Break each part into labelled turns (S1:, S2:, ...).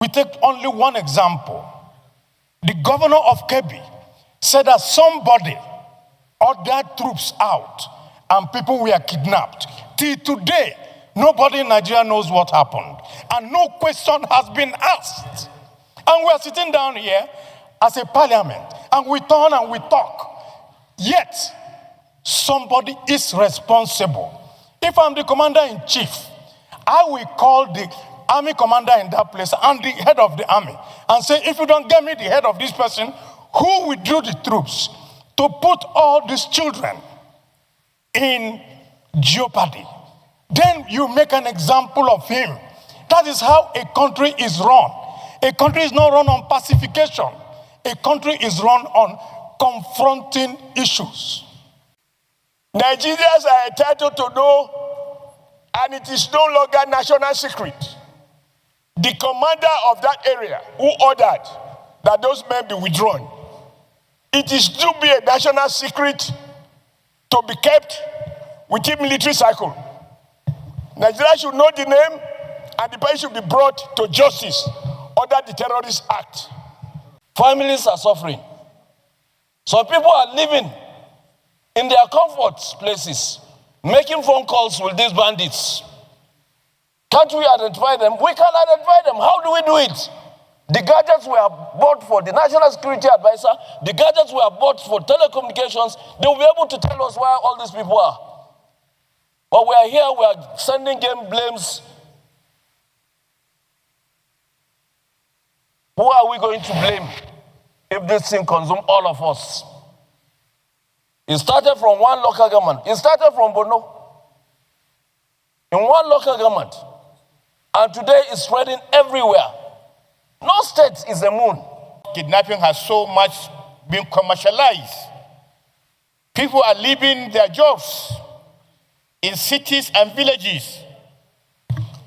S1: We take only one example. The governor of Kebbi said that somebody ordered troops out and people were kidnapped. Till today, nobody in Nigeria knows what happened. And no question has been asked. And we are sitting down here as a parliament, and we turn and we talk. Yet, somebody is responsible. If I'm the commander-in-chief, I will call the army commander in that place and the head of the army and say, if you don't get me the head of this person who withdrew the troops to put all these children in jeopardy, then you make an example of him. That is how a country is run. A country is not run on pacification. A country is run on confronting issues.
S2: Nigerians are entitled to know, and it is no longer national secret. The commander of that area who ordered that those men be withdrawn, it is to be a national secret to be kept within military cycle. Nigeria should know the name, and the person should be brought to justice under the Terrorist Act.
S3: Families are suffering. Some people are living in their comfort places, making phone calls with these bandits. Can't we identify them? We can identify them. How do we do it? The gadgets were bought for the National Security Advisor. The gadgets were bought for telecommunications. They will be able to tell us where all these people are. But we are here, we are sending game blames. Who are we going to blame if this thing consumes all of us? It started from one local government. It started from Borno. In one local government. And today it's spreading everywhere. No state is a moon.
S1: Kidnapping has so much been commercialized. People are leaving their jobs in cities and villages.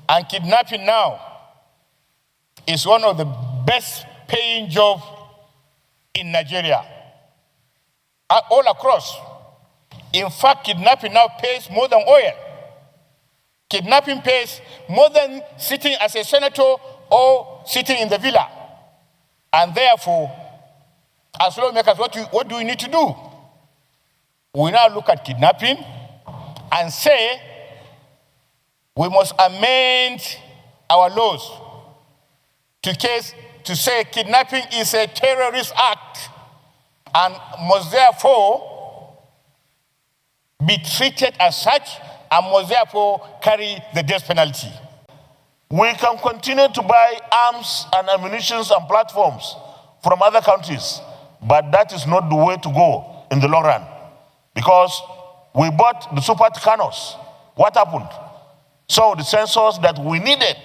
S1: And kidnapping now is one of the best paying jobs in Nigeria. All across. In fact, kidnapping now pays more than oil. Kidnapping pays more than sitting as a senator or sitting in the villa. And therefore, as lawmakers, what do we need to do? We now look at kidnapping and say we must amend our laws to say kidnapping is a terrorist act and must therefore be treated as such and must therefore carry the death penalty.
S2: We can continue to buy arms and ammunition and platforms from other countries, but that is not the way to go in the long run. Because we bought the Super Tucanos. What happened? So the sensors that we needed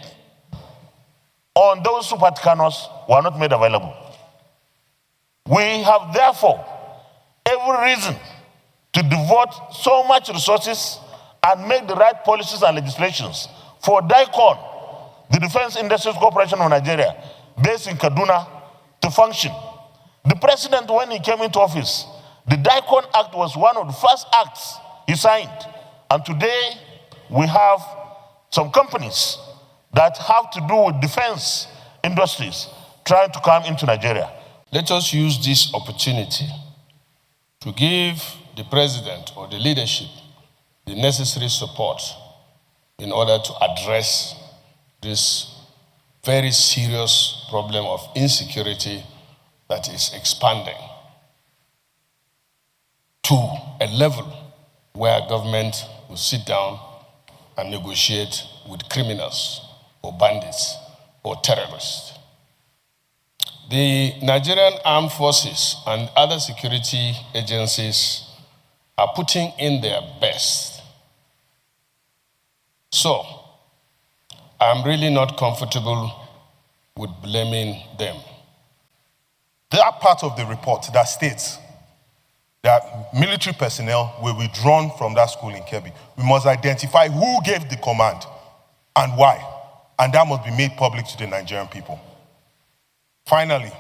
S2: on those Super Tucanos were not made available. We have therefore every reason to devote so much resources and make the right policies and legislations for DICON, the Defense Industries Corporation of Nigeria, based in Kaduna, to function. The president, when he came into office, the DICON Act was one of the first acts he signed. And today, we have some companies that have to do with defense industries trying to come into Nigeria.
S4: Let us use this opportunity to give the president or the leadership the necessary support in order to address this very serious problem of insecurity that is expanding to a level where government will sit down and negotiate with criminals or bandits or terrorists. The Nigerian Armed Forces and other security agencies are putting in their best. So, I'm really not comfortable with blaming them.
S5: There are part of the report that states that military personnel were withdrawn from that school in Kebbi. We must identify who gave the command and why, and that must be made public to the Nigerian people. Finally,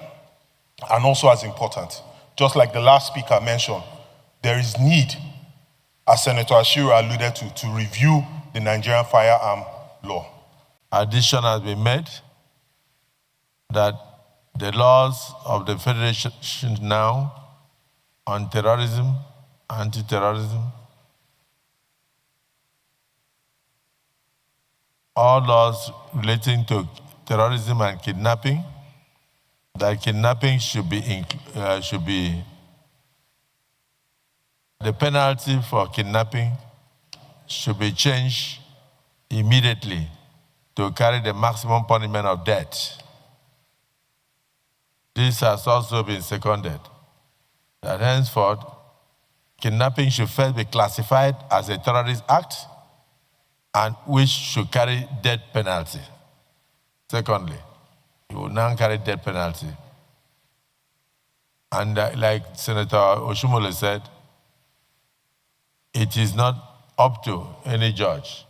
S5: and also as important, just like the last speaker mentioned, there is need, as Senator Ashiru alluded to review the Nigerian firearm law.
S6: Addition has been made that the laws of the Federation now on terrorism, anti-terrorism, all laws relating to terrorism and kidnapping, that kidnapping should be the penalty for kidnapping should be changed immediately to carry the maximum punishment of death. This has also been seconded, that henceforth, kidnapping should first be classified as a terrorist act and which should carry death penalty. Secondly, it will now carry death penalty. And like Senator Oshumole said, it is not up to any judge.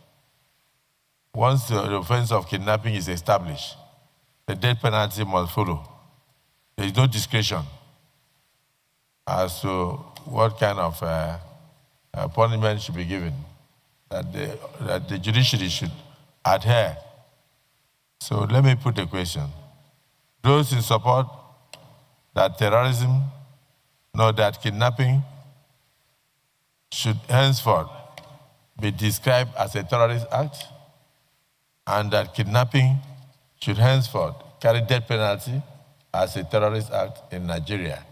S6: Once the offense of kidnapping is established, the death penalty must follow. There is no discretion as to what kind of punishment should be given, that the judiciary should adhere. So let me put a question. Those in support that terrorism, no, that kidnapping should henceforth be described as a terrorist act, and that kidnapping should henceforth carry death penalty as a terrorist act in Nigeria.